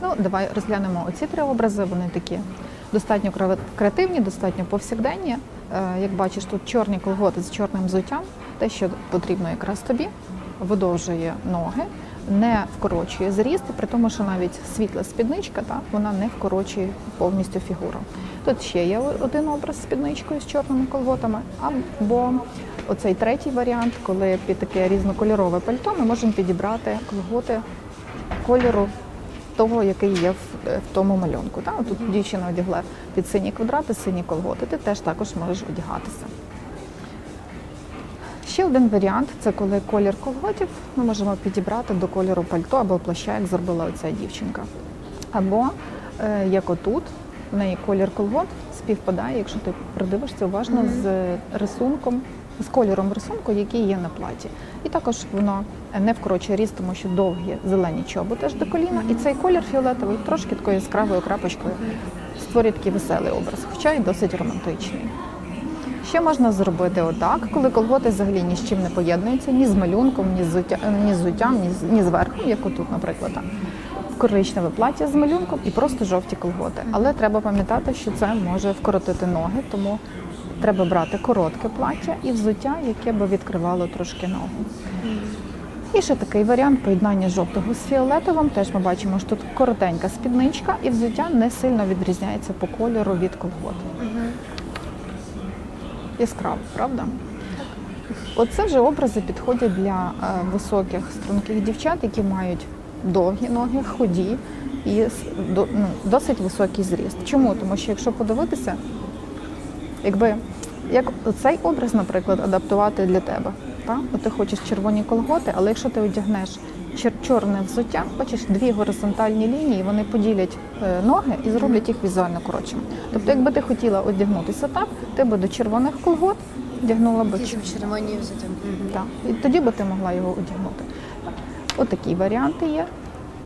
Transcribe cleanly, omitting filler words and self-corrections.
Ну, давай розглянемо оці три образи. Вони такі достатньо креативні, достатньо повсякденні. Як бачиш, тут чорні колготи з чорним взуттям, те, що потрібно якраз тобі, видовжує ноги, не вкорочує зріст, при тому, що навіть світла спідничка, вона не вкорочує повністю фігуру. Тут ще є один образ з спідничкою з чорними колготами, або оцей третій варіант, коли під таке різнокольорове пальто ми можемо підібрати колготи кольору того, який є в тому малюнку. Тут дівчина одягла під сині квадрати, сині колготи, ти теж також можеш одягатися. Ще один варіант – це коли колір колготів ми можемо підібрати до кольору пальто або плаща, як зробила оця дівчинка. Або, як отут, в неї колір колгот співпадає, якщо ти придивишся уважно, з кольором рисунку, який є на платі. І також воно не вкорочує ріст, тому що довгі зелені чоботи аж до коліна. І цей колір фіолетовий трошки такою яскравою крапочкою створює такий веселий образ, хоча й досить романтичний. Ще можна зробити отак, коли колготи взагалі ні з чим не поєднуються, ні з малюнком, ні з взуттям, ні з верхом, як отут, наприклад. Коричневе плаття з малюнком і просто жовті колготи. Але треба пам'ятати, що це може вкоротити ноги, тому треба брати коротке плаття і взуття, яке би відкривало трошки ногу. І ще такий варіант поєднання жовтого з фіолетовим. Теж ми бачимо, що тут коротенька спідничка і взуття не сильно відрізняється по кольору від колгот. Яскраво, правда? Оце вже образи підходять для високих, струнких дівчат, які мають довгі ноги, худі і досить високий зріст. Чому? Тому що якщо подивитися, як цей образ, наприклад, адаптувати для тебе. От ти хочеш червоні колготи, але якщо ти одягнеш чорне взуття, бачиш, дві горизонтальні лінії, вони поділять ноги і зроблять їх візуально коротшими. Тобто, якби ти хотіла одягнутися так, ти би до червоних колгот одягнула би червоні взуття. І тоді би ти могла його одягнути. Отакі варіанти є.